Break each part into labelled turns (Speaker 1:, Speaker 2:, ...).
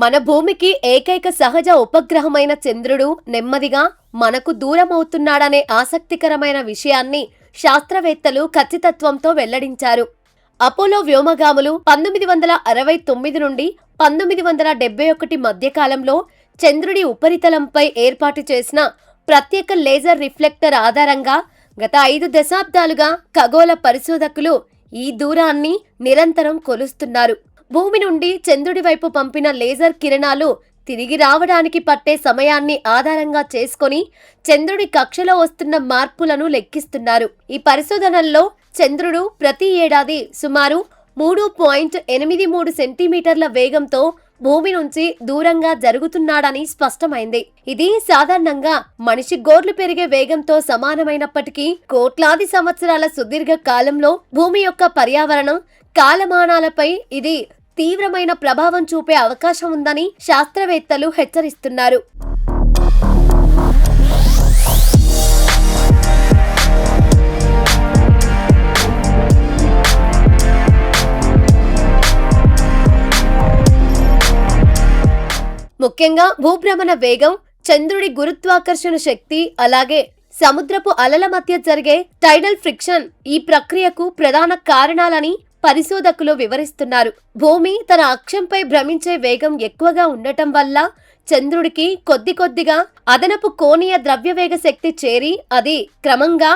Speaker 1: మన భూమికి ఏకైక సహజ ఉపగ్రహమైన చంద్రుడు నెమ్మదిగా మనకు దూరమవుతున్నాడనే ఆసక్తికరమైన విషయాన్ని శాస్త్రవేత్తలు ఖచ్చితత్వంతో వెల్లడించారు. అపోలో వ్యోమగాములు 1969 నుండి 1971 మధ్యకాలంలో చంద్రుడి ఉపరితలంపై ఏర్పాటు చేసిన ప్రత్యేక లేజర్ రిఫ్లెక్టర్ ఆధారంగా గత 5 దశాబ్దాలుగా ఖగోళ పరిశోధకులు ఈ దూరాన్ని నిరంతరం కొలుస్తున్నారు. భూమి నుండి చంద్రుడి వైపు పంపిన లేజర్ కిరణాలు తిరిగి రావడానికి పట్టే సమయాన్ని ఆధారంగా చేసుకొని చంద్రుడి కక్షలో వస్తున్న మార్పులను లెక్కిస్తున్నారు. ఈ పరిశోధనల్లో చంద్రుడు ప్రతి ఏడాది సుమారు 3.83 సెంటీమీటర్ల వేగంతో భూమి నుంచి దూరంగా జరుగుతున్నాడని స్పష్టమైంది. ఇది సాధారణంగా మనిషి గోర్లు పెరిగే వేగంతో సమానమైనప్పటికీ కోట్లాది సంవత్సరాల సుదీర్ఘ కాలంలో భూమి యొక్క పర్యావరణం, కాలమానాలపై ఇది తీవ్రమైన ప్రభావం చూపే అవకాశం ఉందని శాస్త్రవేత్తలు హెచ్చరిస్తున్నారు. ముఖ్యంగా భూభ్రమణ వేగం, చంద్రుడి గురుత్వాకర్షణ శక్తి, అలాగే సముద్రపు అలల మధ్య జరిగే టైడల్ ఫ్రిక్షన్ ఈ ప్రక్రియకు ప్రధాన కారణాలని పరిశోధకులు వివరిస్తున్నారు. భూమి తన అక్షంపై భ్రమించే వేగం ఎక్కువగా ఉండటం వల్ల చంద్రుడికి కొద్దిగా అదనపు కోణీయ ద్రవ్యవేగ శక్తి చేరి అది క్రమంగా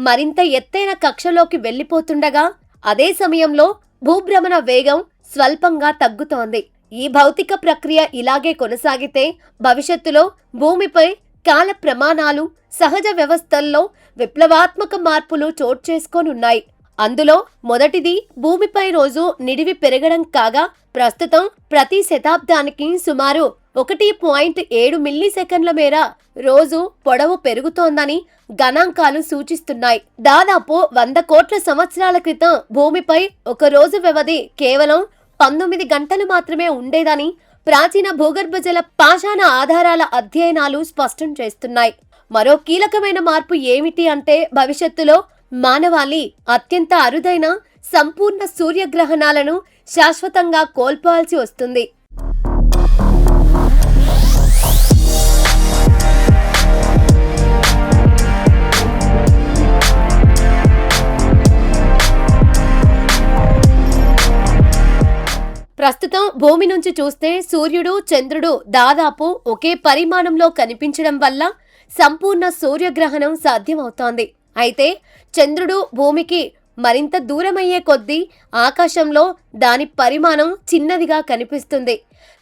Speaker 1: మరింత ఎత్తైన కక్షలోకి వెళ్లిపోతుండగా అదే సమయంలో భూభ్రమణ వేగం స్వల్పంగా తగ్గుతోంది. ఈ భౌతిక ప్రక్రియ ఇలాగే కొనసాగితే భవిష్యత్తులో భూమిపై కాల ప్రమాణాలు, సహజ వ్యవస్థల్లో విప్లవాత్మక మార్పులు చోటు చేసుకోనున్నాయి. అందులో మొదటిది భూమిపై రోజు నిడివి పెరగడం కాగా ప్రస్తుతం ప్రతి శతాబ్దానికి సుమారు 1.7 మిల్లీసెకన్ల మేర రోజు పొడవు పెరుగుతోందని గణాంకాలు సూచిస్తున్నాయి. దాదాపు 100 కోట్ల సంవత్సరాల క్రితం భూమిపై ఒక రోజు వ్యవధి కేవలం 19 గంటలు మాత్రమే ఉండేదని ప్రాచీన భూగర్భ జల పాషాణ ఆధారాల అధ్యయనాలు స్పష్టం చేస్తున్నాయి. మరో కీలకమైన మార్పు ఏమిటి అంటే భవిష్యత్తులో మానవాళి అత్యంత అరుదైన సంపూర్ణ సూర్యగ్రహణాలను శాశ్వతంగా కోల్పోవాల్సి వస్తుంది. ప్రస్తుతం భూమి నుంచి చూస్తే సూర్యుడు, చంద్రుడు దాదాపు ఒకే పరిమాణంలో కనిపించడం వల్ల సంపూర్ణ సూర్యగ్రహణం సాధ్యమవుతోంది. అయితే చంద్రుడు భూమికి మరింత దూరమయ్యే కొద్దీ ఆకాశంలో దాని పరిమాణం చిన్నదిగా కనిపిస్తుంది.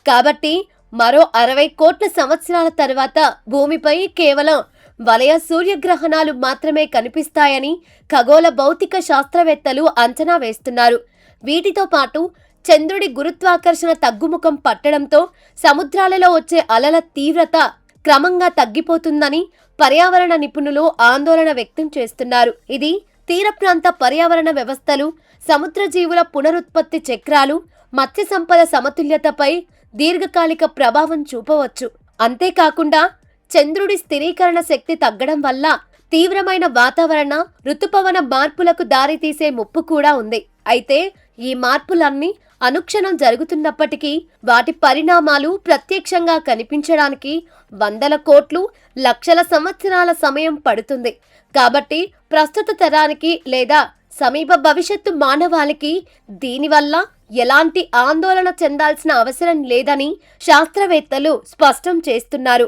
Speaker 1: కాబట్టి మరో 60 కోట్ల సంవత్సరాల తర్వాత భూమిపై కేవలం వలయ సూర్యగ్రహణాలు మాత్రమే కనిపిస్తాయని ఖగోళ భౌతిక శాస్త్రవేత్తలు అంచనా వేస్తున్నారు. వీటితో పాటు చంద్రుడి గురుత్వాకర్షణ తగ్గుముఖం పట్టడంతో సముద్రాలలో వచ్చే అలల తీవ్రత క్రమంగా తగ్గిపోతుందని పర్యావరణ నిపుణులు ఆందోళన వ్యక్తం చేస్తున్నారు. ఇది తీర ప్రాంత పర్యావరణ వ్యవస్థలు, సముద్ర జీవుల పునరుత్పత్తి చక్రాలు, మత్స్య సంపద సమతుల్యతపై దీర్ఘకాలిక ప్రభావం చూపవచ్చు. అంతేకాకుండా చంద్రుడి స్థిరీకరణ శక్తి తగ్గడం వల్ల తీవ్రమైన వాతావరణ, ఋతుపవన మార్పులకు దారితీసే ముప్పు కూడా ఉంది. అయితే ఈ మార్పులన్నీ అనుక్షణం జరుగుతున్నప్పటికీ వాటి పరిణామాలు ప్రత్యక్షంగా కనిపించడానికి వందల కోట్లు, లక్షల సంవత్సరాల సమయం పడుతుంది. కాబట్టి ప్రస్తుత తరానికి లేదా సమీప భవిష్యత్తు మానవాళికి దీనివల్ల ఎలాంటి ఆందోళన చెందాల్సిన అవసరం లేదని శాస్త్రవేత్తలు స్పష్టం చేస్తున్నారు.